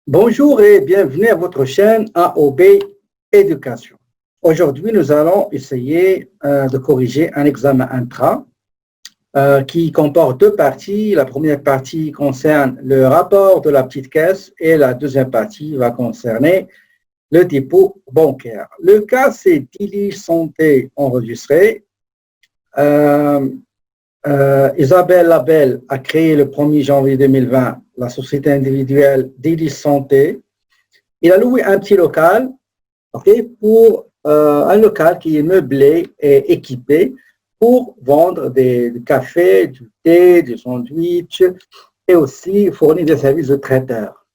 Bonjour et bienvenue à votre chaîne AOB Éducation. Aujourd'hui, nous allons essayer de corriger un examen intra qui comporte deux parties. La première partie concerne le rapport de la petite caisse et la deuxième partie va concerner le dépôt bancaire. Le cas, c'est Dili Santé enregistré. Isabelle Labelle a créé le 1er janvier 2020 la société individuelle Dili Santé. Il a loué un petit local, pour un local qui est meublé et équipé pour vendre du café, du thé, du sandwich et aussi fournir des services de traiteur.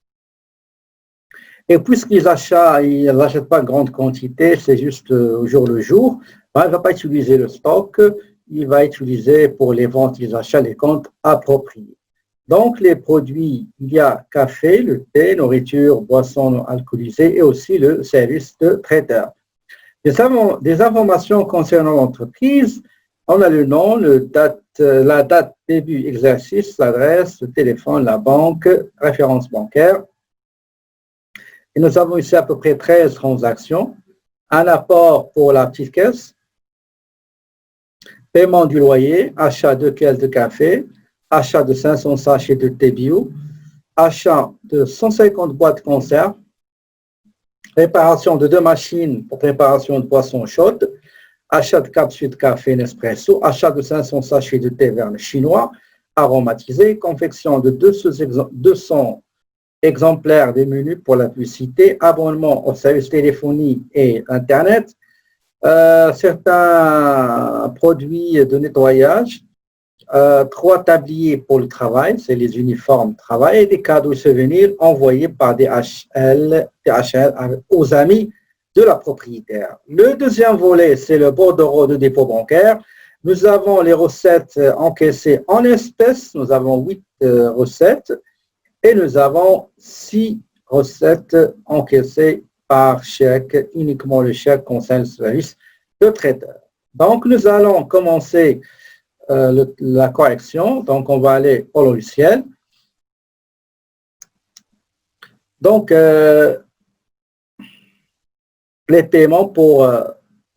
Et puisqu'ils n'achètent pas grande quantité, c'est juste au jour le jour, il ne va pas utiliser le stock, il va utiliser pour les ventes, les achats, les comptes appropriés. Donc, les produits, il y a café, le thé, nourriture, boissons non alcoolisées et aussi le service de traiteur. Des informations concernant l'entreprise, on a le nom, la date début exercice, l'adresse, le téléphone, la banque, référence bancaire. Et nous avons ici à peu près 13 transactions. Un apport pour la petite caisse, paiement du loyer, achat de caisses de café, achat de 500 sachets de thé bio, achat de 150 boîtes de conserve, réparation de 2 machines pour préparation de boissons chaudes, achat de capsules de café Nespresso, achat de 500 sachets de thé vert chinois aromatisé, confection de 200 exemplaires des menus pour la publicité, abonnement aux services téléphonie et Internet, certains produits de nettoyage, 3 tabliers pour le travail, c'est les uniformes de travail, et des cadeaux et souvenirs envoyés par DHL aux amis de la propriétaire. Le deuxième volet, c'est le bordereau de dépôt bancaire. Nous avons les recettes encaissées en espèces, nous avons 8 recettes, et nous avons 6 recettes encaissées par chèque, uniquement le chèque concerne le service de traiteur. Donc, nous allons commencer la correction. Donc, on va aller au logiciel. Donc, les paiements pour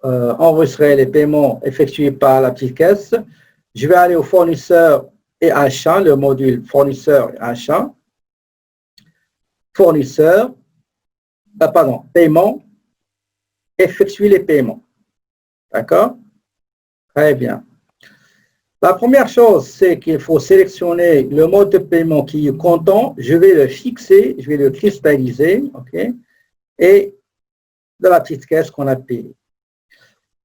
enregistrer les paiements effectués par la petite caisse. Je vais aller au fournisseur et achat, le module fournisseur et achat. Fournisseur, paiement, effectuer les paiements. D'accord? Très bien. La première chose, c'est qu'il faut sélectionner le mode de paiement qui est comptant. Je vais le fixer, je vais le cristalliser, et de la petite caisse qu'on a payée.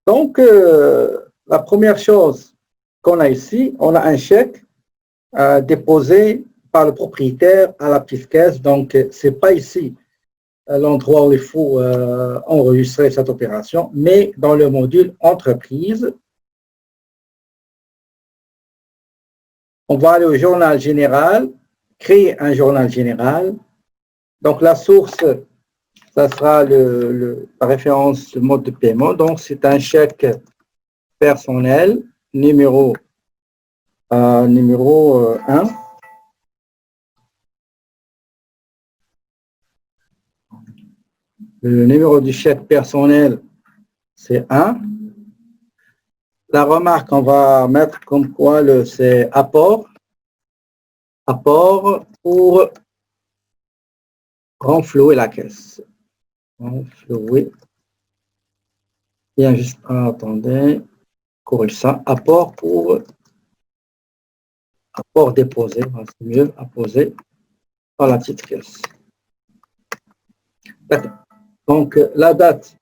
Donc, la première chose qu'on a ici, on a un chèque déposé par le propriétaire à la petite caisse. Donc, ce n'est pas ici l'endroit où il faut enregistrer cette opération, mais dans le module entreprise. On va aller au journal général, créer un journal général. Donc, la source, ça sera la référence de mode de paiement. Donc, c'est un chèque personnel, numéro 1. Le numéro du chèque personnel, c'est 1. La remarque, on va mettre comme quoi c'est apport. Apport pour renflouer la caisse. Renflouer. Bien, juste attendez. Corrige ça. Apport déposé. C'est mieux, apposé par la petite caisse. D'accord. Donc, la date.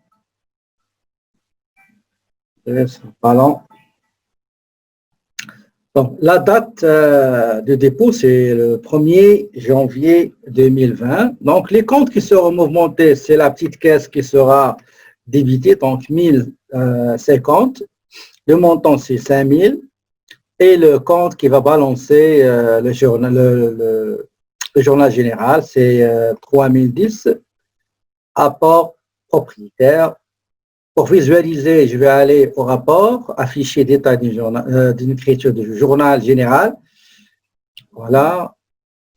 Donc, la date de dépôt, c'est le 1er janvier 2020. Donc, les comptes qui seront mouvementés, c'est la petite caisse qui sera débitée, donc 1050. Le montant, c'est 5000. Et le compte qui va balancer le journal général, c'est 3010. Apport propriétaire. Pour visualiser, je vais aller au rapport, afficher détail d'une écriture du journal général. Voilà.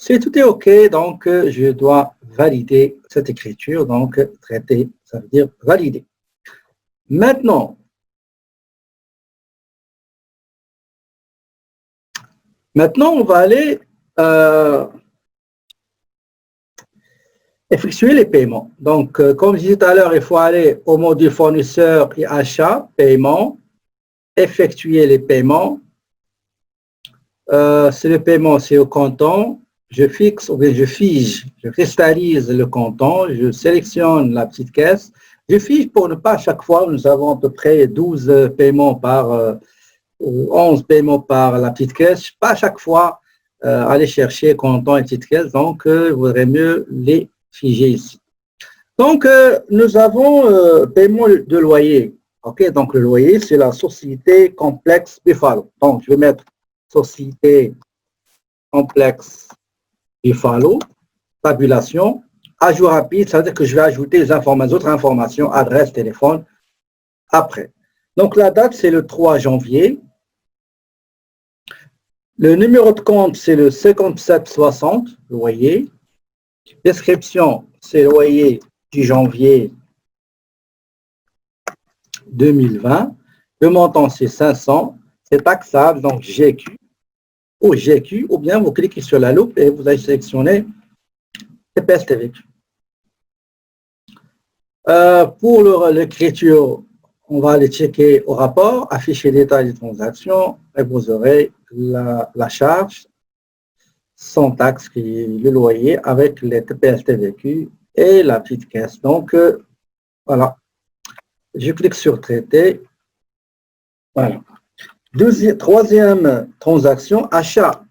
Si tout est OK, donc je dois valider cette écriture. Donc, traiter, ça veut dire valider. Maintenant, on va aller effectuer les paiements. Donc, comme je disais tout à l'heure, il faut aller au module fournisseur et achat, paiement, effectuer les paiements. C'est le paiement, c'est au comptant. Je fixe, ou bien je fige, je cristallise le comptant, je sélectionne la petite caisse. Je fige pour ne pas à chaque fois, nous avons à peu près 12 paiements par, 11 paiements par la petite caisse. Pas à chaque fois aller chercher comptant et petite caisse, donc il vaudrait mieux les figer ici. Donc, nous avons paiement de loyer. OK, donc le loyer, c'est la société complexe Buffalo. Donc, je vais mettre société complexe Buffalo, tabulation, ajout rapide, ça veut dire que je vais ajouter les autres informations, adresse, téléphone, après. Donc, la date, c'est le 3 janvier. Le numéro de compte, c'est le 5760, loyer. Description, c'est loyer du janvier 2020. Le montant, c'est 500. C'est taxable, donc GQ ou bien vous cliquez sur la loupe et vous allez sélectionner TPS TVQ. Pour l'écriture, on va aller checker au rapport, afficher les détails des transactions et vous aurez la charge sans taxe qui est le loyer avec les TPS TVQ et la petite caisse. Donc, voilà. Je clique sur traiter. Voilà. Troisième transaction, achat.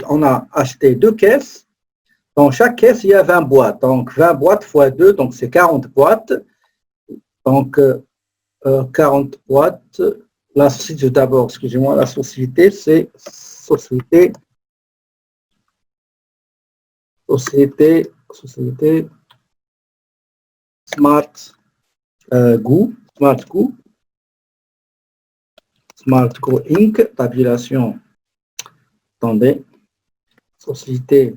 On a acheté 2 caisses. Dans chaque caisse, il y a 20 boîtes. Donc, 20 boîtes fois 2, donc c'est 40 boîtes. Donc, 40 boîtes. La société, d'abord, excusez-moi, la société, c'est société Smart Go, Smart Go Inc., tabulation, attendez, société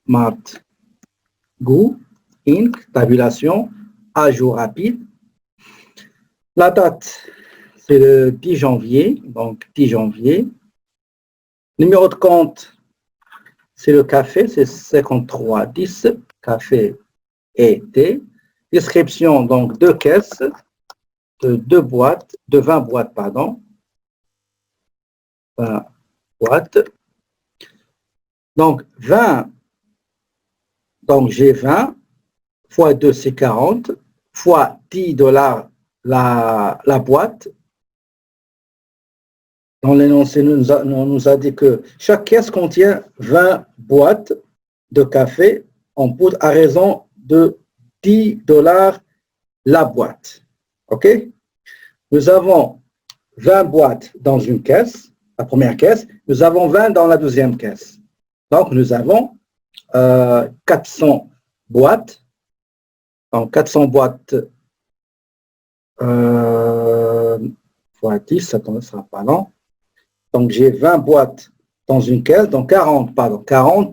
Smart Go Inc., tabulation, ajout rapide. La date, c'est le 10 janvier, donc 10 janvier. Numéro de compte, c'est le café, c'est 5310, café et thé. Description, donc 2 caisses, de 20 boîtes, pardon. 20 boîtes. Donc 20, donc j'ai 20, fois 2 c'est 40, fois 10 $ la boîte. Dans l'énoncé, on nous a dit que chaque caisse contient 20 boîtes de café en poudre à raison de 10 $ la boîte. OK? Nous avons 20 boîtes dans une caisse, la première caisse. Nous avons 20 dans la deuxième caisse. Donc, nous avons 400 boîtes. Donc, 400 boîtes fois 10, ça ne sera pas long. Donc, j'ai 20 boîtes dans une caisse, donc 40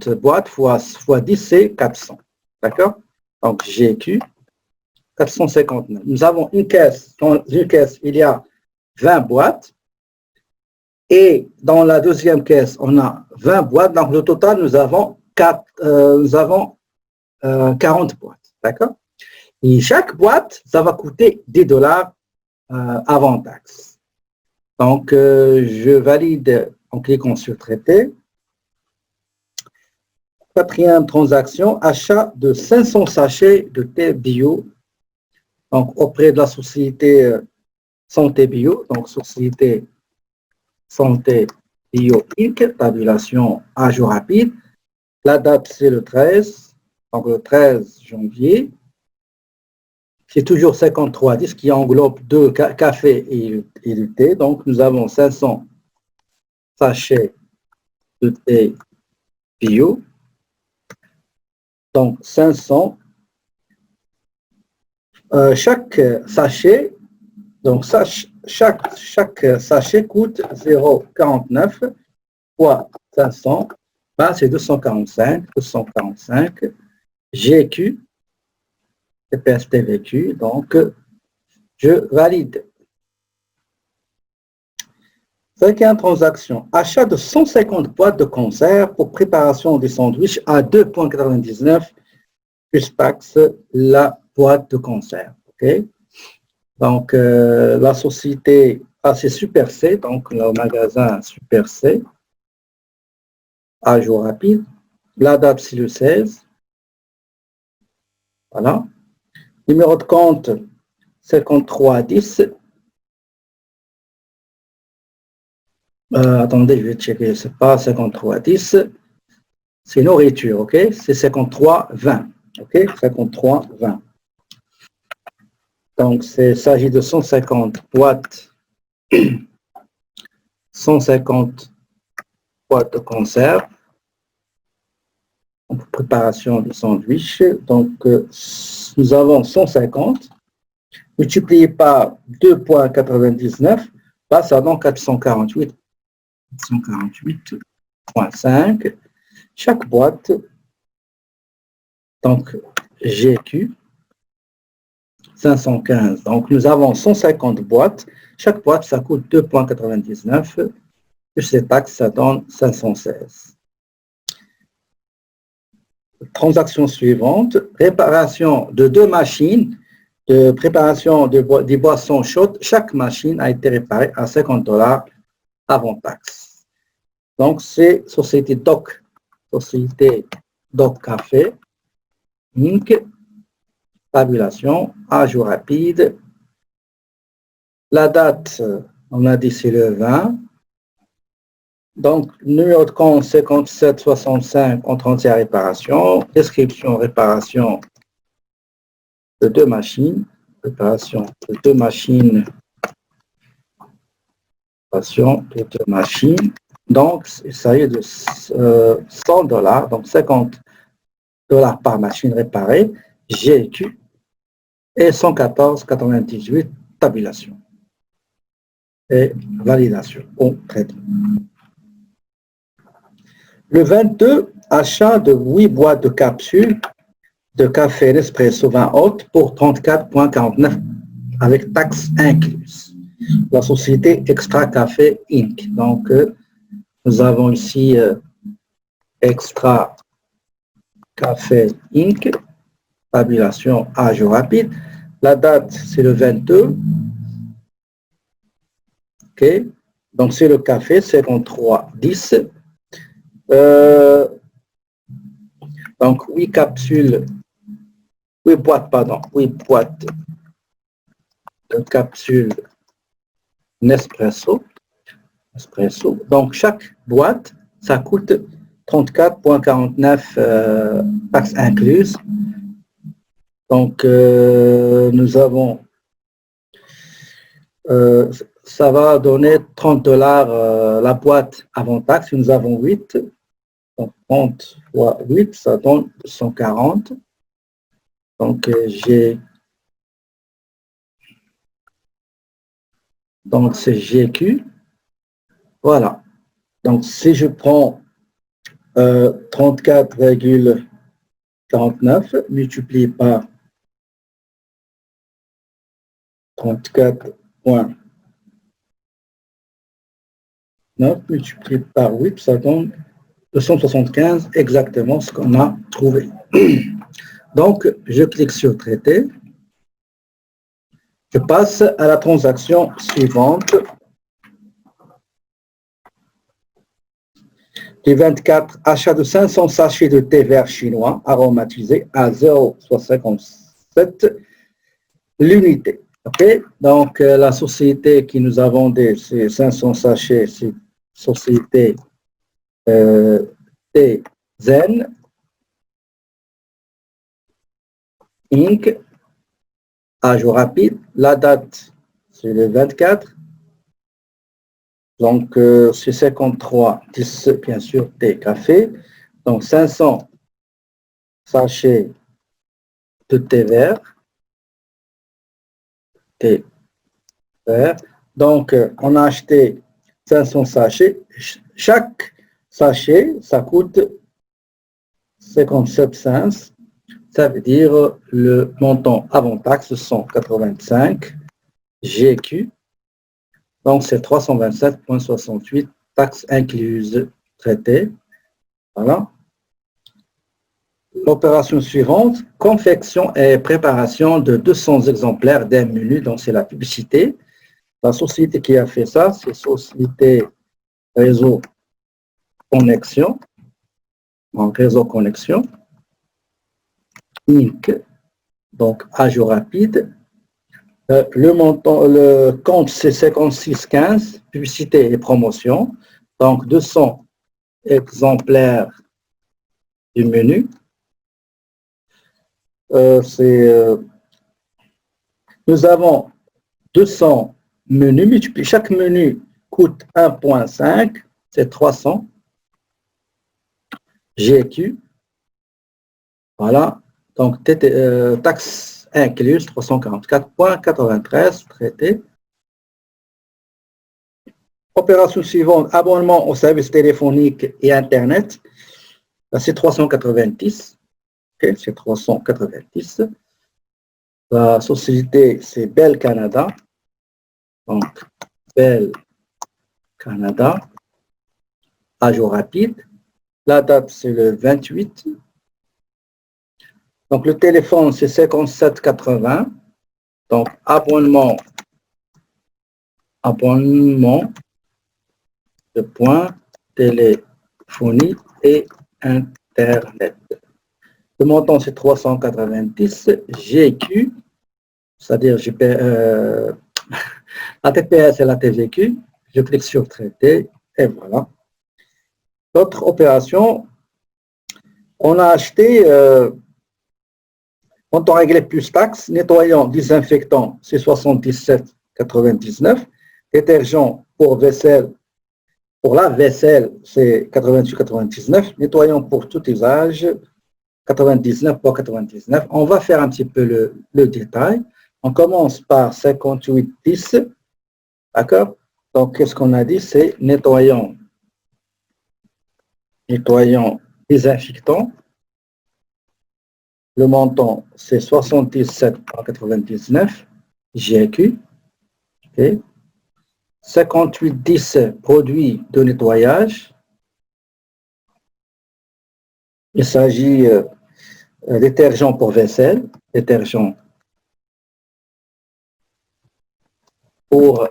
boîtes fois 10, c'est 400. D'accord? Donc, GQ, 459. Nous avons une caisse. Dans une caisse, il y a 20 boîtes. Et dans la deuxième caisse, on a 20 boîtes. Donc, le total, nous avons 40 boîtes. D'accord? Et chaque boîte, ça va coûter 10 $ avant taxe. Donc, je valide en cliquant sur traiter. Quatrième transaction, achat de 500 sachets de thé bio. Donc, auprès de la société Santé Bio. Donc, société Santé Bio Inc. Tabulation ajout rapide. La date, c'est le 13. Donc, le 13 janvier. C'est toujours 5310 qui englobe 2 cafés et du thé. Donc, nous avons 500 sachets de thé bio. Donc, 500. Chaque sachet, donc chaque sachet coûte 0,49 fois 500. Bah, c'est 245, GQ, TPS-TVQ, donc je valide. Cinquième transaction, achat de 150 boîtes de conserve pour préparation du sandwich à 2,99 plus taxe la boîte de conserve. Okay? Donc, la société, c'est Super C, donc le magasin Super C, à jour rapide. La date, c'est le 16. Voilà. Numéro de compte, 5310. Attendez, je vais checker. C'est pas 5310. C'est nourriture, ok? C'est 5320. Ok? 5320. Donc, il s'agit de 150 boîtes. 150 boîtes de conserve. En préparation de sandwich. Donc, nous avons 150 multiplié par 2,99, bah, ça donne 448,5. Chaque boîte, donc GQ, 515. Donc, nous avons 150 boîtes. Chaque boîte, ça coûte 2,99. Plus les taxes, ça donne 516. Transaction suivante, réparation de 2 machines de préparation des boissons chaudes. Chaque machine a été réparée à $50 avant taxe. Donc, c'est Société Doc Café, Inc., tabulation, à jour rapide. La date, on a dit c'est le 20. Donc, numéro de compte 5765 en 30e réparation. Description, réparation de 2 machines. Réparation de 2 machines. Réparation de 2 machines. Donc, il s'agit de $100, donc $50 par machine réparée, GQ, et 114,98 tabulation et validation au traitement. Le 22, achat de 8 boîtes de capsules de café Nespresso 20 haute pour 34,49 avec taxes incluses. La société Extra Café Inc. Donc, nous avons ici Extra Café Inc. Tabulation à jour rapide. La date, c'est le 22. OK. Donc, c'est le café 5310. Donc, 8 capsules, 8 boîtes, pardon, 8 boîtes de capsules Nespresso. Donc, chaque boîte, ça coûte 34,49 taxes incluses. Donc, nous avons, ça va donner $30 la boîte avant taxe. Nous avons 8. Donc, 30 fois 8, ça donne 140. Donc, donc c'est GQ. Voilà. Donc, si je prends 34,49 multiplié par 34,9 multiplié par 8, ça donne 275, exactement ce qu'on a trouvé. Donc, je clique sur traiter. Je passe à la transaction suivante. Du 24, achat de 500 sachets de thé vert chinois aromatisé à 0,57 l'unité. Okay? Donc, la société qui nous a vendu ces 500 sachets, c'est société Thé Zen Inc. À jour rapide. La date, c'est le 24. Donc, c'est 53, 10, bien sûr, thé, café. Donc, 500 sachets de thé vert. Thé vert. Donc, on a acheté 500 sachets. Chaque sachez, ça coûte 57 cents. Ça veut dire le montant avant taxe 185 GQ. Donc, c'est 327,68 taxes incluses traitées. Voilà. L'opération suivante, confection et préparation de 200 exemplaires d'un menu. Donc, c'est la publicité. La société qui a fait ça, c'est Société Réseau Connexion. Donc, Réseau Connexion. Inc. Donc, à jour rapide. Le montant, le compte, c'est 56,15, publicité et promotion. Donc, 200 exemplaires du menu. Nous avons 200 menus multipliés. Chaque menu coûte 1,5, c'est 300 GQ. Voilà. Donc, taxe incluse, 344,93 traité. Opération suivante, abonnement aux services téléphoniques et Internet. C'est 390. Okay, c'est 390. La société, c'est Bell Canada. Donc, Bell Canada. À jour rapide. La date, c'est le 28. Donc, le téléphone, c'est 57,80. Donc, abonnement de points, téléphonie et Internet. Le montant, c'est 390 GQ, c'est-à-dire la TPS et la TVQ. Je clique sur traiter et voilà. L'autre opération, on a acheté, quand on réglait plus taxes, nettoyant, désinfectant, c'est 77,99. Détergent pour vaisselle, pour la vaisselle, c'est 88,99. Nettoyant pour tout usage, 99,99. On va faire un petit peu le détail. On commence par 58,10. D'accord? Donc, qu'est-ce qu'on a dit? C'est nettoyant désinfectant. Le montant, c'est 77,99 GQ. Okay. 58,10 produits de nettoyage. Il s'agit détergent pour vaisselle, détergent pour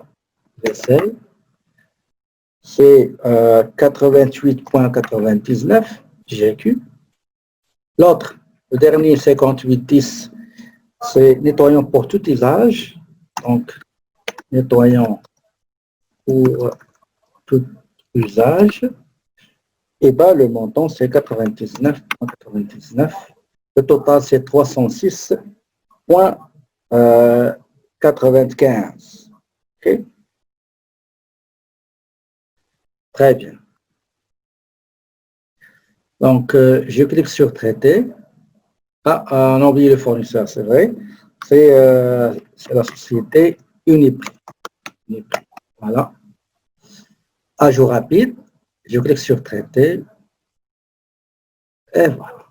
vaisselle. C'est 88,99 GQ. L'autre, le dernier 58,10, c'est nettoyant pour tout usage. Donc, nettoyant pour tout usage. Et bien, le montant, c'est 99,99. Le total, c'est 306,95. OK? Très bien. Donc, je clique sur traiter. Ah, on a oublié le fournisseur, c'est vrai. C'est la société Uniprix. Voilà. À jour rapide. Je clique sur traiter. Et voilà.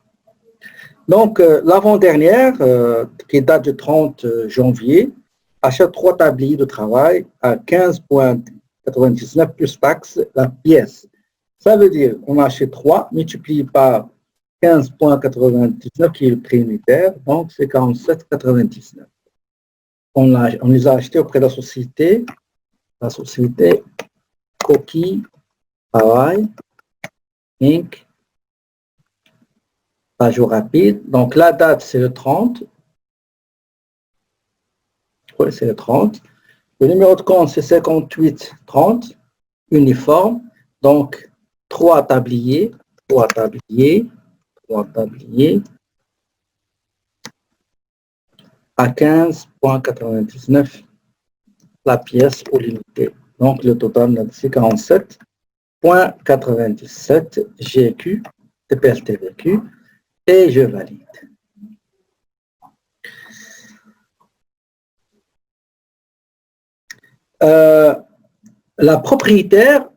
Donc, l'avant-dernière, qui date du 30 janvier, achète 3 tabliers de travail à 15,99 plus taxes la pièce. Ça veut dire qu'on achète 3 multiplié par 15,99 qui est le prix unitaire, donc c'est 47,99. On les a achetés auprès de la société Coquille Travail Inc. À jour rapide. Donc la date, c'est le 30. Oui, c'est le 30. Le numéro de compte, c'est 5830, uniforme. Donc, 3 tabliers à 15,99 la pièce au limité. Donc, le total, c'est 47,97 GQ, TPS TVQ, et je valide. La propriétaire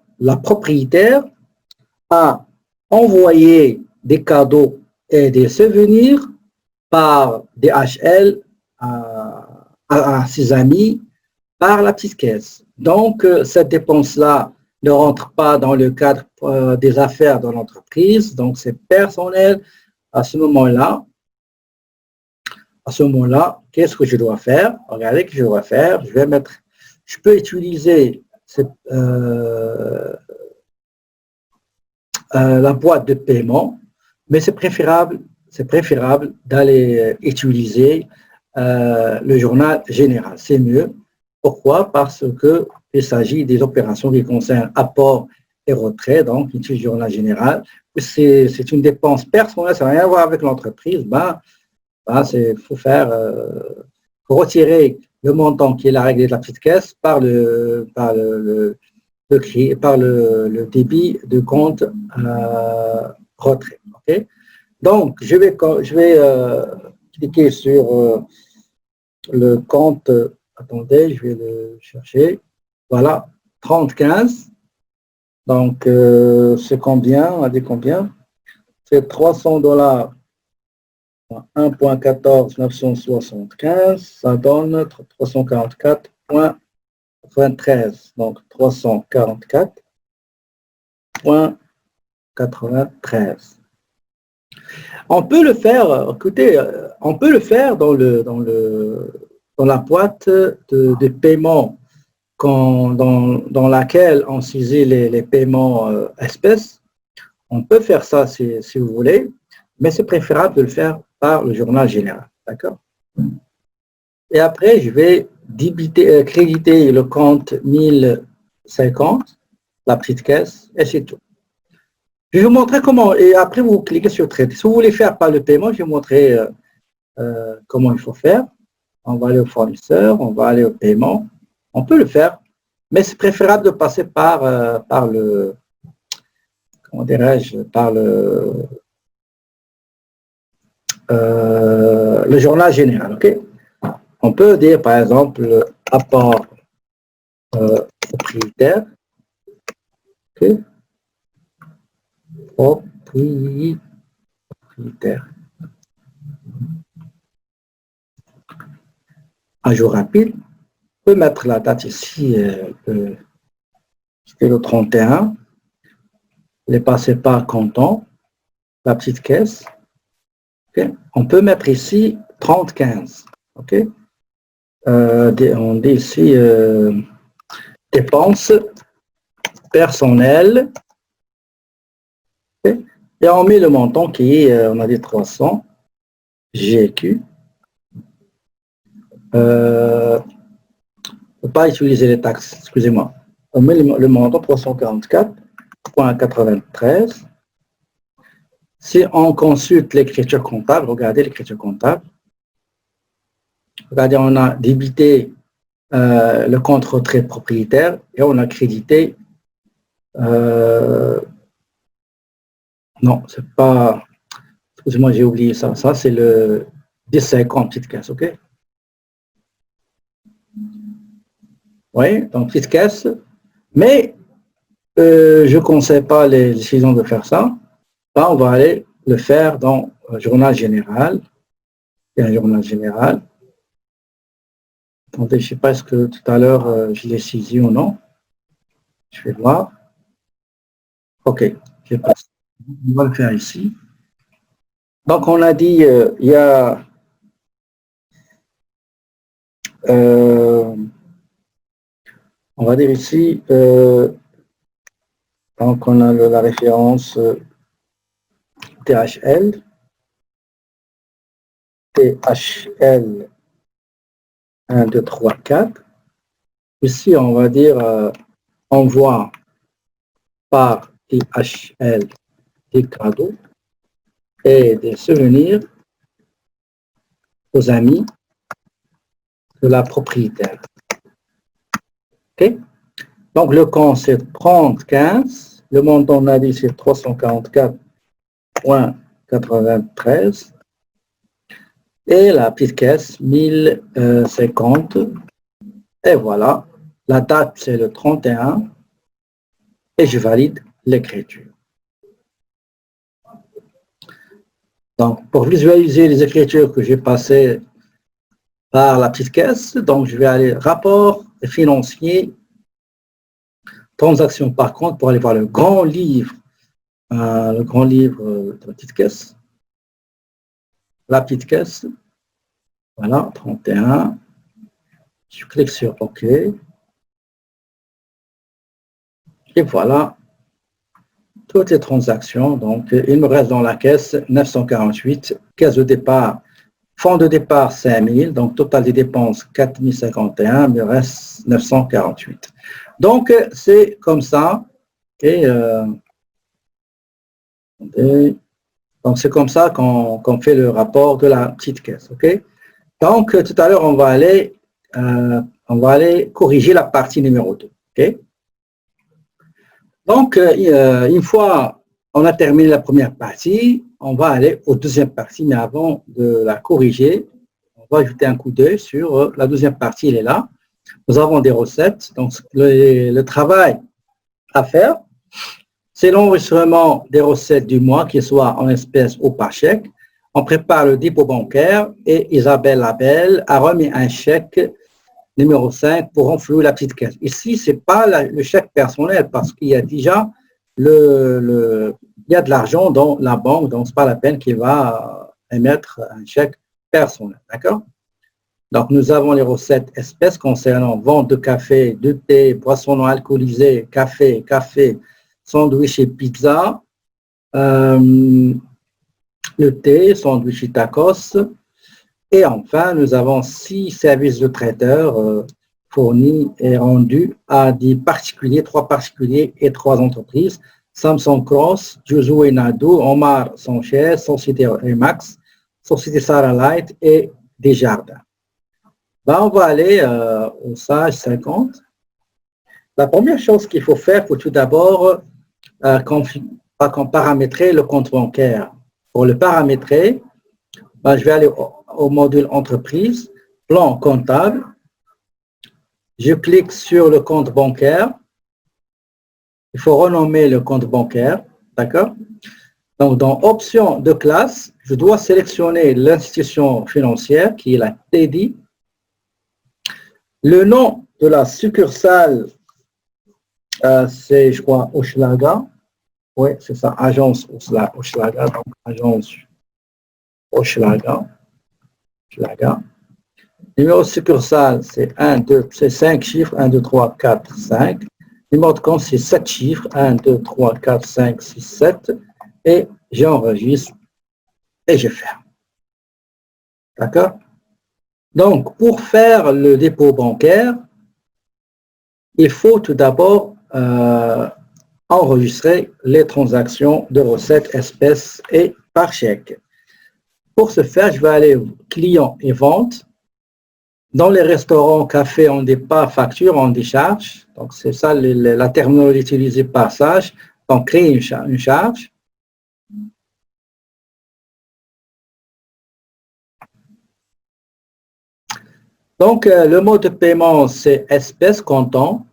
à envoyer des cadeaux et des souvenirs par DHL à ses amis par la petite caisse. Donc, cette dépense-là ne rentre pas dans le cadre des affaires de l'entreprise, donc c'est personnel à ce moment-là. À ce moment-là, qu'est-ce que je dois faire? Regardez ce que je dois faire. Je vais mettre, je peux utiliser la boîte de paiement, mais c'est préférable d'aller utiliser le journal général. C'est mieux. Pourquoi? Parce qu'il s'agit des opérations qui concernent apport et retrait, donc utilise le journal général. C'est une dépense personnelle, ça n'a rien à voir avec l'entreprise. Il faut retirer le montant qui est la règle de la petite caisse par le débit de compte retrait. Okay? Donc, je vais cliquer sur le compte. Attendez, je vais le chercher. Voilà, 3015. Donc, c'est combien? On a dit combien? C'est $300. 1.14975, ça donne 344.93. Donc 344.93. On peut le faire, écoutez, on peut le faire dans la boîte de paiement dans laquelle on saisit les paiements espèces. On peut faire ça si vous voulez, mais c'est préférable de le faire par le journal général. D'accord? Et après, je vais créditer le compte 1050, la petite caisse, et c'est tout. Je vais vous montrer comment, et après vous cliquez sur traiter. Si vous voulez faire par le paiement, je vais vous montrer comment il faut faire. On va aller au fournisseur, on va aller au paiement. On peut le faire, mais c'est préférable de passer par le, comment dirais-je, par le journal général. Ok? On peut dire par exemple apport propriétaire. Ok? Propriétaire. Un jour rapide. On peut mettre la date ici, c'était le 31. Les passez par comptant, la petite caisse. Okay? On peut mettre ici 3015. Ok? On dit ici dépenses personnelles. Okay? Et on met le montant qui est, on a dit 300, GQ. Ne pas utiliser les taxes, excusez-moi. On met le montant 344.93. Si on consulte l'écriture comptable, regardez l'écriture comptable. Regardez, on a débité le compte retrait propriétaire et on a crédité. Non, c'est pas. Excusez-moi, j'ai oublié ça. Ça, c'est le 1050 petite caisse, ok? Oui, donc petite caisse. Mais je ne conseille pas les décisions de faire ça. Là, on va aller le faire dans le journal général. Il y a un journal général. Attendez, je ne sais pas est-ce que tout à l'heure je l'ai saisi ou non. Je vais voir. OK, j'ai passé. On va le faire ici. Donc, on a dit, il y a on va dire ici, donc on a la référence THL, 1, 2, 3, 4. Ici, on va dire envoi par THL des cadeaux et des souvenirs aux amis de la propriétaire. Okay? Donc, le compte, c'est 3015. Le montant, on a dit, c'est 344.93. Et la petite caisse, 1050. Et voilà. La date, c'est le 31. Et je valide l'écriture. Donc, pour visualiser les écritures que j'ai passées par la petite caisse, donc je vais aller rapport financier, transaction par compte pour aller voir le grand livre de la petite caisse. La petite caisse, voilà, 31. Je clique sur OK. Et voilà, toutes les transactions. Donc, il me reste dans la caisse 948, caisse de départ, fonds de départ 5000, donc total des dépenses 4051, il me reste 948. Donc, c'est comme ça. Et donc, c'est comme ça qu'on fait le rapport de la petite caisse. OK? Donc, tout à l'heure, on va aller corriger la partie numéro 2. OK? Donc, une fois on a terminé la première partie, on va aller aux deuxième partie, mais avant de la corriger, on va ajouter un coup d'œil sur la deuxième partie, elle est là. Nous avons des recettes, donc le travail à faire, c'est l'enregistrement des recettes du mois, qu'ils soient en espèces ou par chèque. On prépare le dépôt bancaire et Isabelle Labelle a remis un chèque numéro 5 pour renflouer la petite caisse. Ici, ce n'est pas le chèque personnel parce qu'il y a déjà il y a de l'argent dans la banque, donc ce n'est pas la peine qu'il va émettre un chèque personnel. D'accord? Donc, nous avons les recettes espèces concernant vente de café, de thé, boissons non alcoolisées, café, sandwich et pizza, le thé, sandwich et tacos. Et enfin, nous avons 6 services de traiteurs fournis et rendus à des particuliers, 3 particuliers et 3 entreprises. Samsung Cross, Juzo et Nado, Omar Sanchez, Société Remax, Société Sarah Light et Desjardins. On va aller au Sage 50. La première chose qu'il faut faire, il faut tout d'abord paramétrer le compte bancaire. Pour le paramétrer, je vais aller au module entreprise, plan comptable. Je clique sur le compte bancaire. Il faut renommer le compte bancaire. D'accord? Donc, dans option de classe, je dois sélectionner l'institution financière qui est la TEDI. Le nom de la succursale, c'est, je crois, Hochelaga. Oui, c'est ça, agence Hochelaga. Donc, agence Hochelaga. Numéro de succursale, c'est 5 chiffres, 1, 2, 3, 4, 5. Numéro de compte, c'est 7 chiffres, 1, 2, 3, 4, 5, 6, 7. Et j'enregistre et je ferme. D'accord? Donc, pour faire le dépôt bancaire, il faut tout d'abord enregistrer les transactions de recettes, espèces et par chèque. Pour ce faire, je vais aller client et vente. Dans les restaurants, cafés, on ne dit pas facture, on dit charge. Donc, c'est ça la terminologie utilisée par Sage. On crée une charge. Donc, le mot de paiement, c'est espèce comptant.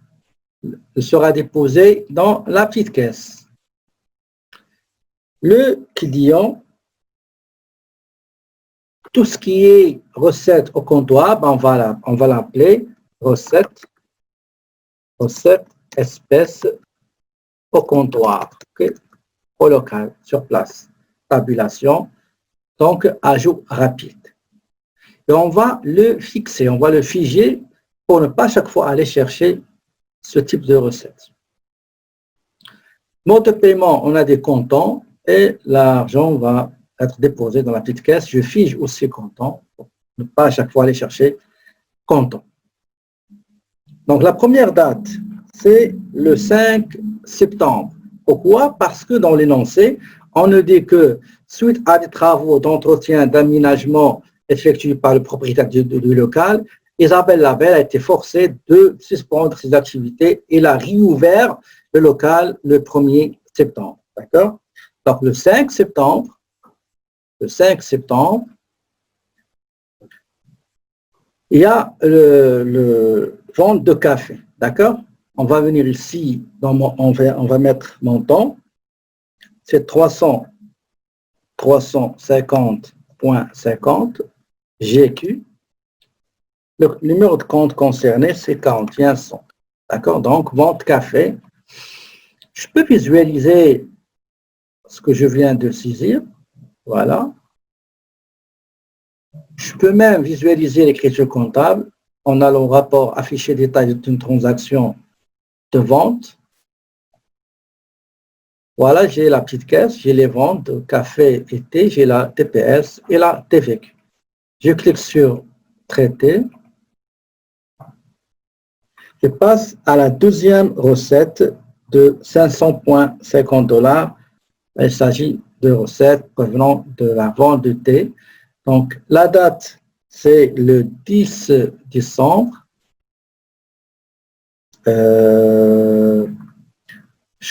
Il sera déposé dans la petite caisse. Le client, tout ce qui est recette au comptoir, on va l'appeler recette espèce au comptoir, okay? Au local, sur place. Tabulation, donc ajout rapide. Et on va le fixer, on va le figer pour ne pas chaque fois aller chercher ce type de recette. Mode de paiement, on a des comptants et l'argent va être déposé dans la petite caisse. Je fige aussi comptant pour ne pas à chaque fois aller chercher comptant. Donc la première date, c'est le 5 septembre. Pourquoi? Parce que dans l'énoncé, on ne dit que suite à des travaux d'entretien, d'aménagement effectués par le propriétaire du local, Isabelle Labelle a été forcée de suspendre ses activités. Il a réouvert le local le 1er septembre. D'accord? Donc, le 5 septembre, il y a le vente de café. D'accord? On va venir ici, on va mettre montant. C'est 300 350.50 GQ. Le numéro de compte concerné, c'est 41 100. D'accord? Donc, vente café. Je peux visualiser ce que je viens de saisir. Voilà. Je peux même visualiser l'écriture comptable en allant au rapport afficher détail d'une transaction de vente. Voilà, j'ai la petite caisse, j'ai les ventes de café et thé, j'ai la TPS et la TVQ. Je clique sur traiter. Je passe à la deuxième recette de 500,50 $. Il s'agit de recettes provenant de la vente de thé. Donc, la date, c'est le 10 décembre. Je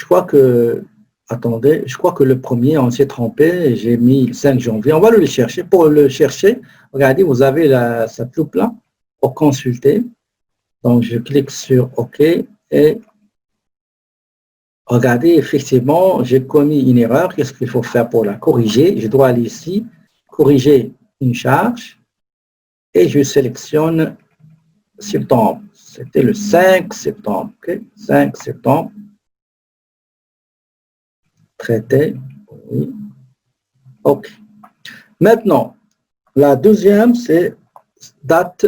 crois que, attendez, je crois que le premier, on s'est trompé, j'ai mis le 5 janvier. On va le chercher. Pour le chercher, regardez, vous avez cette loupe-là pour consulter. Donc, je clique sur OK et regardez, effectivement, j'ai commis une erreur. Qu'est-ce qu'il faut faire pour la corriger? Je dois aller ici, corriger une charge et je sélectionne septembre. C'était le 5 septembre. Okay? 5 septembre. Traité. Oui. OK. Maintenant, la deuxième, c'est date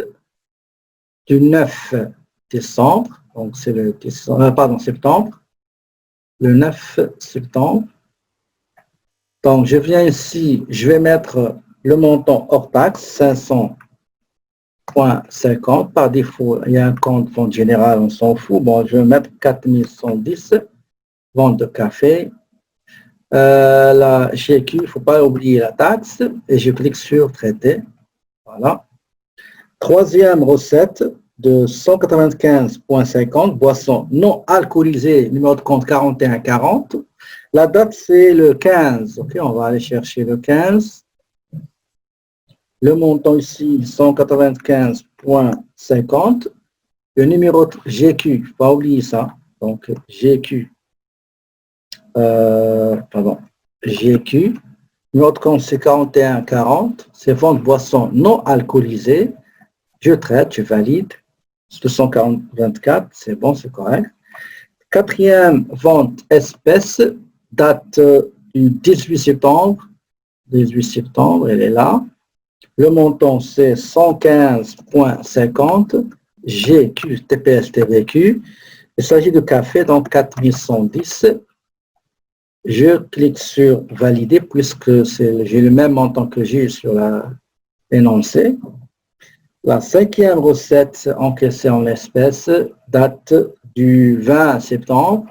du 9 décembre. Donc, c'est le septembre. Le 9 septembre. Donc, je viens ici, je vais mettre le montant hors taxe, 500,50. Par défaut, il y a un compte vente générale, on s'en fout. Bon, je vais mettre 4110, vente de café. La GQ, il ne faut pas oublier la taxe. Et je clique sur traiter. Voilà. Troisième recette de 195,50, boisson non alcoolisée, numéro de compte 4140. La date, c'est le 15. OK, on va aller chercher le 15. Le montant ici, 195,50. Le numéro de GQ, il ne faut pas oublier ça. Donc, GQ. GQ. Numéro de compte, c'est 4140. C'est vente boisson non alcoolisée. Je traite, je valide. 240,24, c'est bon, c'est correct. Quatrième vente espèce, date du 18 septembre. 18 septembre, elle est là. Le montant, c'est 115,50. GQ, TPS, TVQ. Il s'agit de café, donc 4110. Je clique sur valider puisque j'ai le même montant que j'ai sur l'énoncé. La cinquième recette encaissée en espèces date du 20 septembre.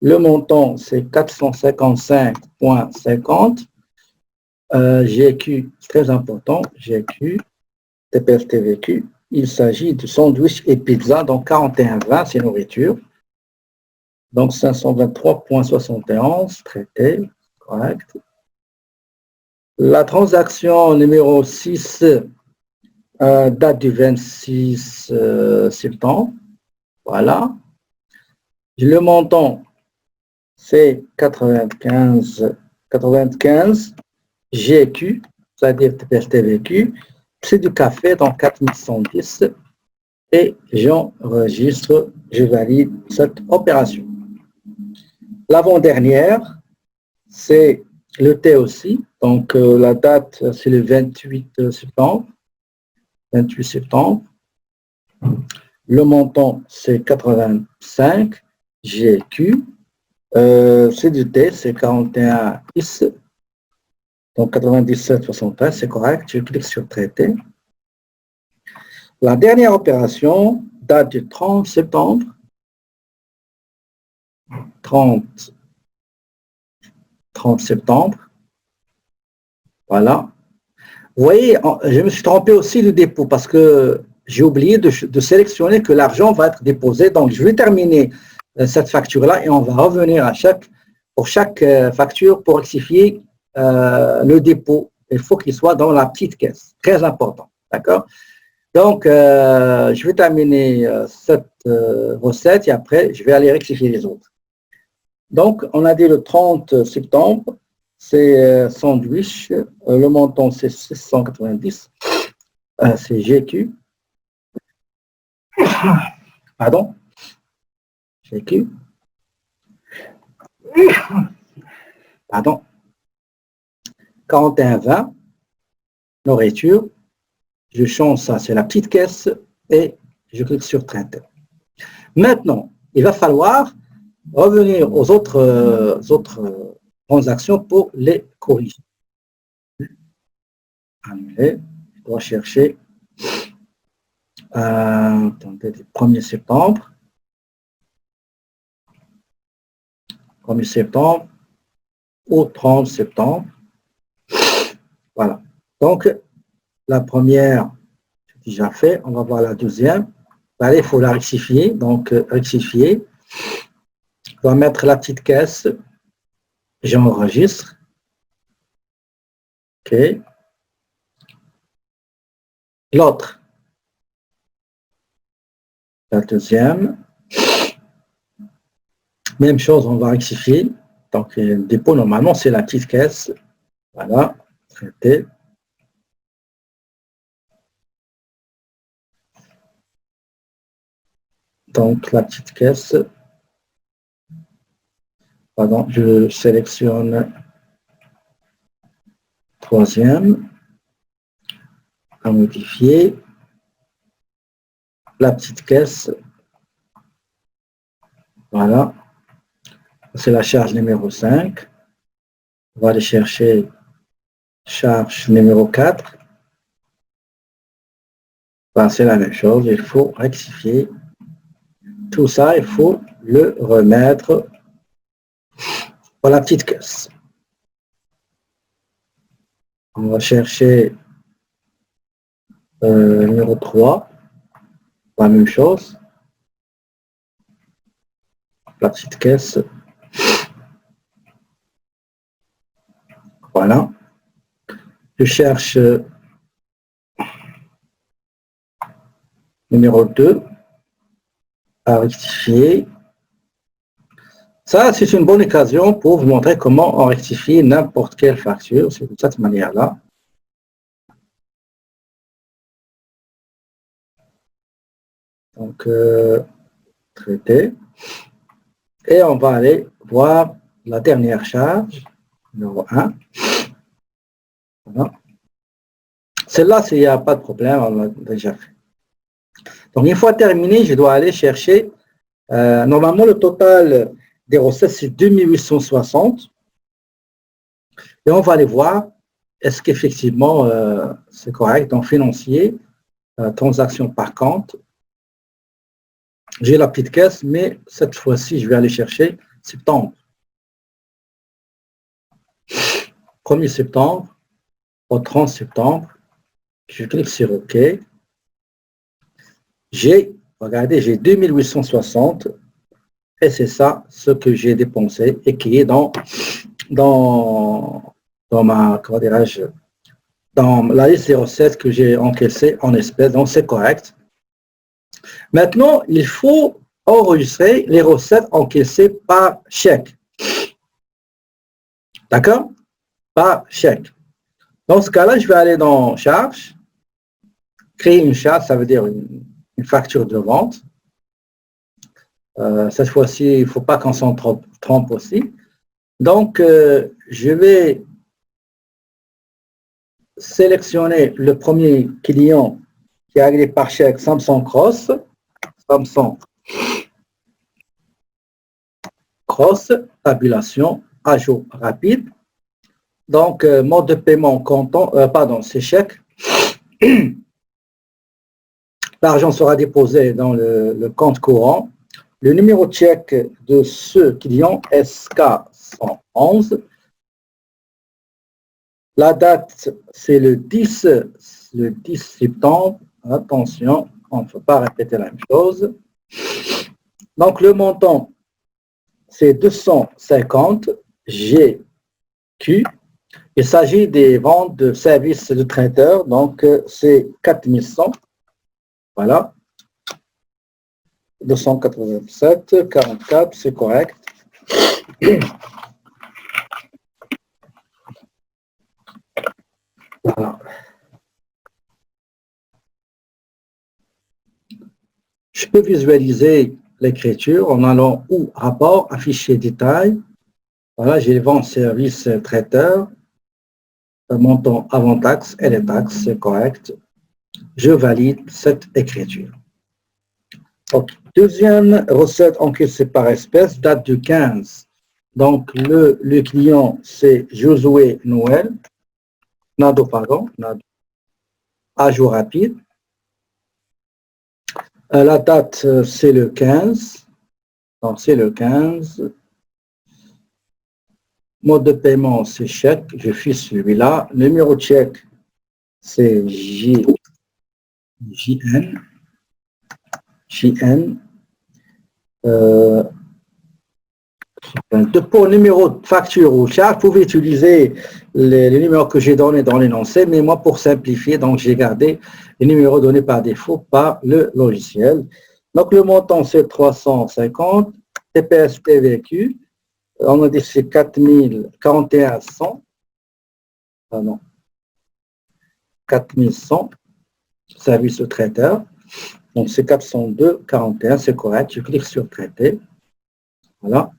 Le montant, c'est 455,50. GQ, c'est très important, GQ, TPS, TVQ. Il s'agit de sandwich et pizza, donc 41,20, c'est nourriture. Donc 523,71, traité, correct. La transaction numéro 6 date du 26 septembre. Voilà. Le montant, c'est 95 GQ, c'est-à-dire TPS TVQ. C'est du café, donc 4110. Et j'enregistre, je valide cette opération. L'avant-dernière, c'est le thé aussi. Donc, la date, c'est le 28 septembre. 28 septembre. Le montant, c'est 85 GQ. C'est du thé, c'est 4110. Donc, 97,73, c'est correct. Je clique sur traiter. La dernière opération date du 30 septembre. 30 septembre. Voilà. Vous voyez, je me suis trompé aussi de dépôt parce que j'ai oublié de sélectionner que l'argent va être déposé. Donc, je vais terminer cette facture-là et on va revenir pour chaque facture pour rectifier le dépôt. Il faut qu'il soit dans la petite caisse. Très important. D'accord? Donc, je vais terminer cette recette et après, je vais aller rectifier les autres. Donc, on a dit le 30 septembre, c'est sandwich. Le montant, c'est 690. C'est GQ. Pardon. GQ. Pardon. 41,20. Nourriture. Je change ça, c'est la petite caisse et je clique sur traiter. Maintenant, il va falloir revenir aux autres transactions pour les corriger. Annuler. Je dois chercher attendez, 1er septembre. 1er septembre au 30 septembre. Voilà. Donc, la première, c'est déjà fait. On va voir la deuxième. Allez, il faut la rectifier. Donc, rectifier. On va mettre la petite caisse. J'enregistre. OK. L'autre. La deuxième. Même chose, on va rectifier. Donc, le dépôt, normalement, c'est la petite caisse. Voilà. Traité. Donc, la petite caisse. Pardon, je sélectionne troisième. À modifier. La petite caisse. Voilà. C'est la charge numéro 5. On va aller chercher charge numéro 4. Ben, c'est la même chose. Il faut rectifier. Tout ça, il faut le remettre dans la petite caisse. On va chercher numéro 3. La même chose. La petite caisse. Voilà. Je cherche numéro 2 à rectifier. Ça, c'est une bonne occasion pour vous montrer comment on rectifie n'importe quelle facture. C'est de cette manière-là. Donc, traité. Et on va aller voir la dernière charge, numéro 1. Voilà. Celle-là, il n'y a pas de problème, on l'a déjà fait. Donc, une fois terminé, je dois aller chercher. Normalement, le total des recettes, c'est 2860. Et on va aller voir, est-ce qu'effectivement, c'est correct. En financier, transaction par compte. J'ai la petite caisse, mais cette fois-ci, je vais aller chercher septembre. 1er septembre au 30 septembre. Je clique sur OK. Regardez, j'ai 2860 et c'est ça ce que j'ai dépensé et qui est dans ma, comment dirais-je, dans la liste des recettes que j'ai encaissées en espèces, donc c'est correct. Maintenant, il faut enregistrer les recettes encaissées par chèque. D'accord? Par chèque. Dans ce cas-là, je vais aller dans charge, créer une charge, ça veut dire une facture de vente. Cette fois-ci, il ne faut pas qu'on s'en trompe aussi. Donc, je vais sélectionner le premier client qui est arrivé par chèque Samsung Cross. Samsung Cross, tabulation, ajout rapide. Donc, mode de paiement comptant, c'est chèque. L'argent sera déposé dans le compte courant. Le numéro de chèque de ce client, SK111. La date, c'est le 10 septembre. Attention, on ne peut pas répéter la même chose. Donc, le montant, c'est 250 GQ. Il s'agit des ventes de services de traiteur. Donc, c'est 4100. Voilà. 287, 44, c'est correct. Voilà. Je peux visualiser l'écriture en allant où rapport, afficher détail. Voilà, j'ai les ventes, services, traiteur, montant avant taxe et les taxes, c'est correct. Je valide cette écriture. Okay. Deuxième recette encaissée par espèce, date du 15. Donc, le client, c'est Josué Noël. Nado, pardon. Nado. Ajout rapide. La date, c'est le 15. Donc, c'est le 15. Mode de paiement, c'est chèque. Je fiche celui-là. Numéro de chèque, c'est JN. Pour le numéro de facture ou charge, vous pouvez utiliser les numéros que j'ai donnés dans l'énoncé, mais moi, pour simplifier, donc j'ai gardé les numéros donnés par défaut par le logiciel. Donc, le montant, c'est 350. TPS TVQ, on a dit c'est 4100. Ah non. 4100. Service au traiteur. Donc, c'est 402,41, c'est correct. Je clique sur traiter. Voilà.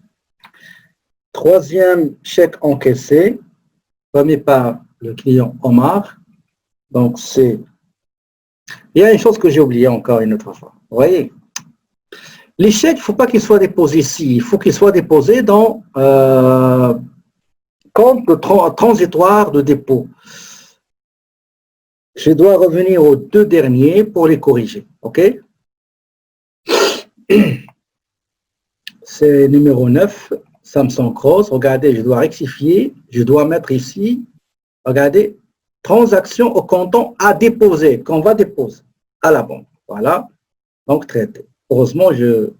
Troisième chèque encaissé, remis par le client Omar. Donc, c'est... Il y a une chose que j'ai oubliée encore une autre fois. Vous voyez, les chèques, il ne faut pas qu'ils soient déposés ici. Il faut qu'ils soient déposés dans compte transitoire de dépôt. Je dois revenir aux deux derniers pour les corriger. OK? C'est numéro 9. Samsung Cross, regardez, je dois rectifier, je dois mettre ici, regardez, transaction au comptant à déposer, qu'on va déposer à la banque. Voilà, donc traité. Heureusement, le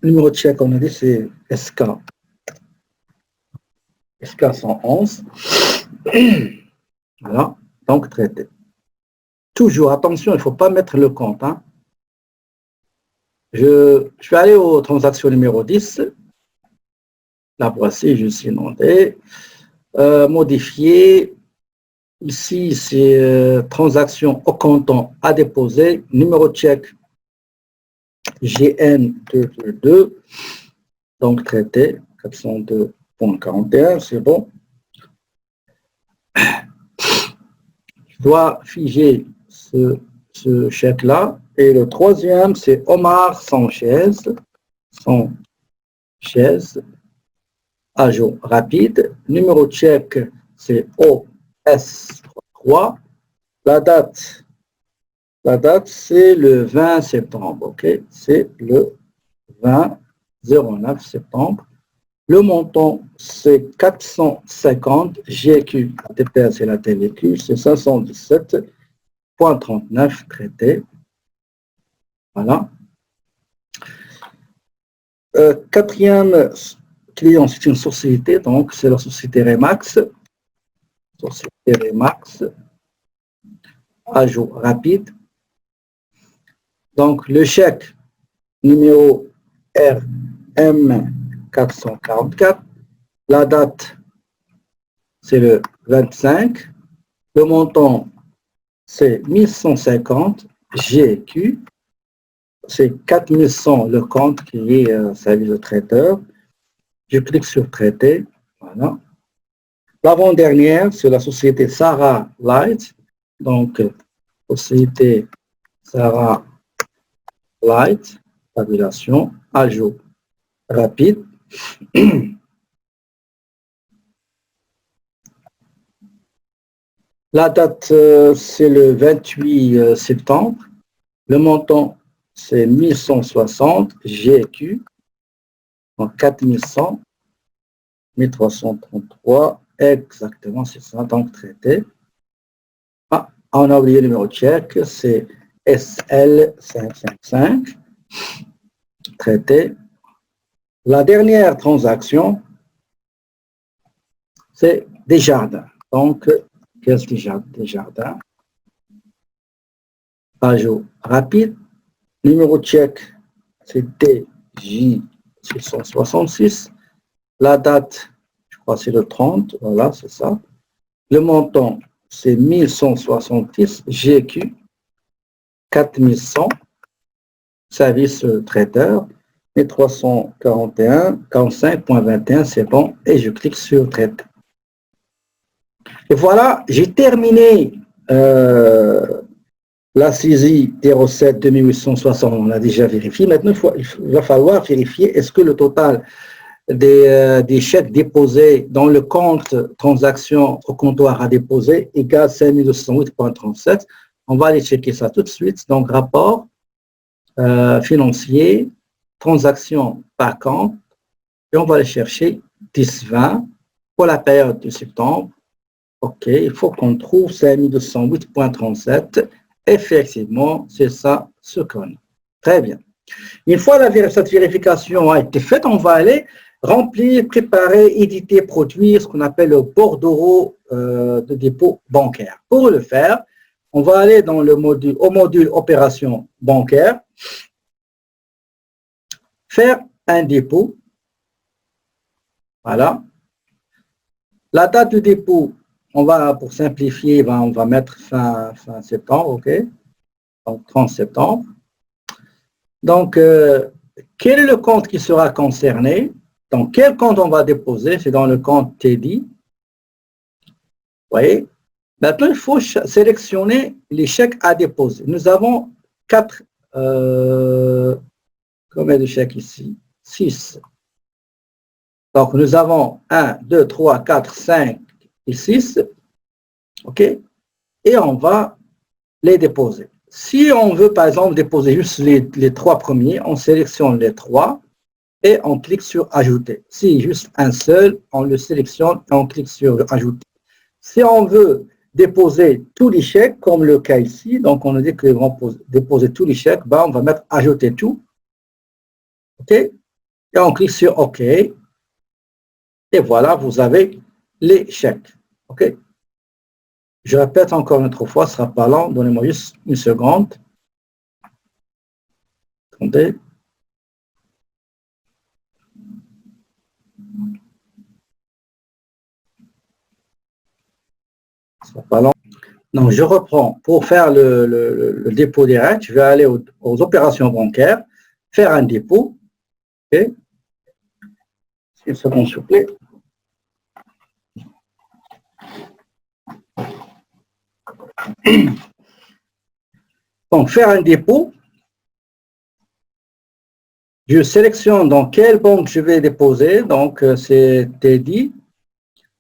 numéro de chèque, on a dit, c'est SK 111. Voilà, donc traité. Toujours, attention, il ne faut pas mettre le compte. Hein. Je suis allé aux transactions numéro 10. La voici, je suis inondé. Modifier. Ici, c'est transaction au comptant à déposer. Numéro de chèque GN222. Donc, traité 402,41. C'est bon. Je dois figer ce chèque-là. Et le troisième, c'est Omar Sanchez. Ajout rapide. Numéro de chèque, c'est OS3. La date, c'est le 20 septembre. OK? C'est le 20-09 septembre. Le montant, c'est 450 GQ. La TPS et la TVQ, c'est 517,39 traité. Voilà. Quatrième client, c'est une société, donc c'est la société Remax. Société Remax. Ajout rapide. Donc le chèque numéro RM444. La date, c'est le 25. Le montant, c'est 1150 GQ. C'est 4100 le compte qui est service de traiteur. Je clique sur traiter. Voilà. L'avant-dernière, c'est la société Sarah Light. Donc, société Sarah Light, tabulation, ajout rapide. La date, c'est le 28 septembre. Le montant, c'est 1160 GQ. Donc, 4100, 1333, exactement, c'est ça, donc traité. Ah, on a oublié le numéro de chèque, c'est SL555, traité. La dernière transaction, c'est Desjardins. Donc, qu'est-ce que Desjardins? Ajout rapide. Numéro de chèque, c'est DJ666. La date, je crois c'est le 30, voilà, c'est ça. Le montant, c'est 1170, GQ, 4100, service traiteur, et 341, 45.21, c'est bon, et je clique sur traiter. Et voilà, j'ai terminé la saisie des recettes de 1860, on l'a déjà vérifié. Maintenant, il va falloir vérifier est-ce que le total des chèques déposés dans le compte transaction au comptoir à déposer égale 5208,37. On va aller checker ça tout de suite. Donc, rapport financier, transaction par compte, et on va aller chercher 10-20 pour la période de septembre. OK, il faut qu'on trouve 5208,37. Effectivement, c'est ça ce qu'on a. Très bien. Une fois cette vérification a été faite, on va aller remplir, préparer, éditer, produire ce qu'on appelle le bordereau de dépôt bancaire. Pour le faire, on va aller dans au module opération bancaire, faire un dépôt. Voilà. La date de dépôt, pour simplifier, on va mettre fin septembre, OK? Donc 30 septembre. Donc, quel est le compte qui sera concerné? Dans quel compte on va déposer? C'est dans le compte TD. Vous voyez? Maintenant, il faut sélectionner les chèques à déposer. Nous avons 4, combien de chèques ici? 6. Donc, nous avons 1, 2, 3, 4, 5 et 6. OK? Et on va les déposer. Si on veut, par exemple, déposer juste les 3 premiers, on sélectionne les 3 et on clique sur Ajouter. Si juste un seul, on le sélectionne et on clique sur Ajouter. Si on veut déposer tous les chèques, comme le cas ici, donc on a dit qu'ils vont déposer tous les chèques, on va mettre Ajouter tout. OK? Et on clique sur OK. Et voilà, vous avez les chèques. OK? Je répète encore une autre fois, ce ne sera pas long. Donnez-moi juste une seconde. Attendez. Ce ne sera pas long. Donc, je reprends. Pour faire le dépôt direct, je vais aller aux opérations bancaires, faire un dépôt. OK? Une seconde, s'il vous plaît. Donc, faire un dépôt. Je sélectionne dans quelle banque je vais déposer. Donc, c'est TD.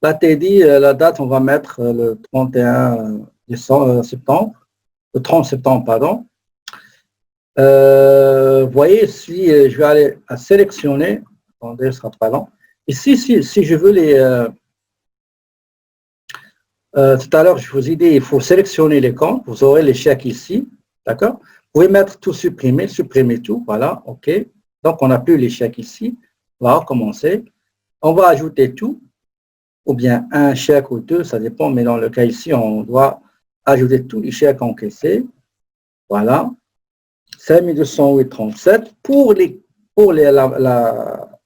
La TD, la date, on va mettre le 31 septembre. Le 30 septembre, pardon. Vous voyez, si je vais aller à sélectionner, attendez, ce sera pas long. Ici, si je veux les... tout à l'heure, je vous ai dit, il faut sélectionner les comptes. Vous aurez les chèques ici, d'accord? Vous pouvez mettre tout supprimer tout, voilà, OK. Donc, on n'a plus les chèques ici. On va recommencer. On va ajouter tout, ou bien un chèque ou deux, ça dépend, mais dans le cas ici, on doit ajouter tous les chèques encaissés. Voilà. 5208,37 pour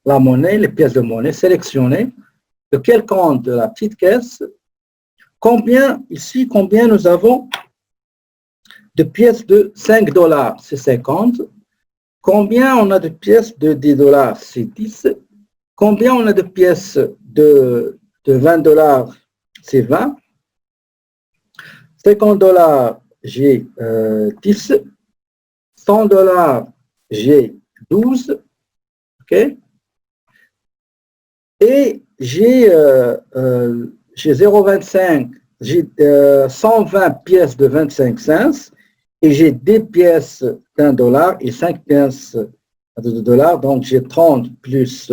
la monnaie, les pièces de monnaie sélectionnées. De quel compte de la petite caisse? Combien nous avons de pièces de 5 $? C'est 50. Combien on a de pièces de 10 $? C'est 10. Combien on a de pièces de 20 $? C'est 20. 50 $, j'ai 10. 100 $, j'ai 12. OK? Et j'ai 0,25, j'ai 120 pièces de 25 cents et j'ai 10 pièces d'1 $ et 5 pièces de $. Donc, j'ai 30 plus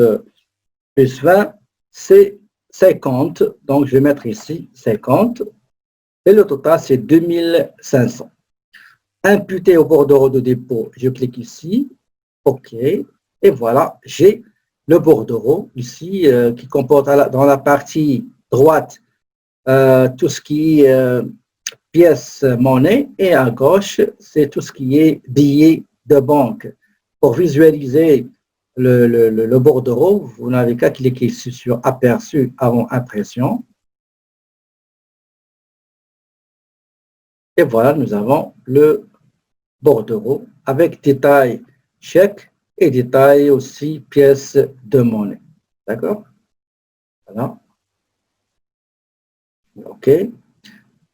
20, c'est 50. Donc, je vais mettre ici 50. Et le total, c'est 2500. Imputé au bordereau de dépôt, je clique ici. OK. Et voilà, j'ai le bordereau ici qui comporte dans la partie droite tout ce qui est pièces monnaie et à gauche, c'est tout ce qui est billets de banque. Pour visualiser le bordereau, vous n'avez qu'à cliquer sur aperçu avant impression. Et voilà, nous avons le bordereau avec détail chèque et détail aussi pièces de monnaie. D'accord? Voilà. OK.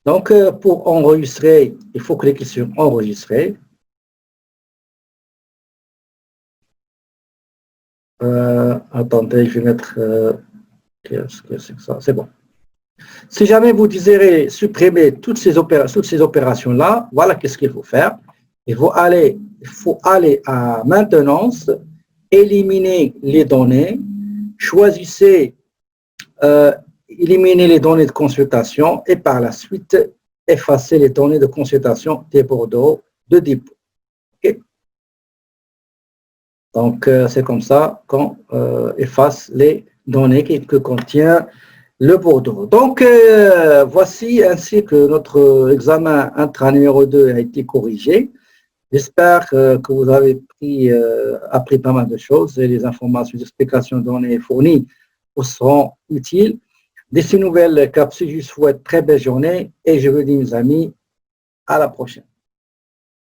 Donc, pour enregistrer, il faut cliquer sur enregistrer. Attendez, je vais mettre... qu'est-ce que c'est que ça? C'est bon. Si jamais vous désirez supprimer toutes ces opérations-là, voilà qu'est-ce qu'il faut faire. Il faut aller à maintenance, éliminer les données, choisissez éliminer les données de consultation et par la suite effacer les données de consultation des bordereaux de dépôt. Okay? Donc, c'est comme ça qu'on efface les données que contient le bordereau. Donc, voici ainsi que notre examen intra numéro 2 a été corrigé. J'espère que vous avez appris pas mal de choses et les informations, les explications données et fournies vous seront utiles. D'ici nouvelle capsule, je vous souhaite très belle journée et je vous dis, mes amis, à la prochaine.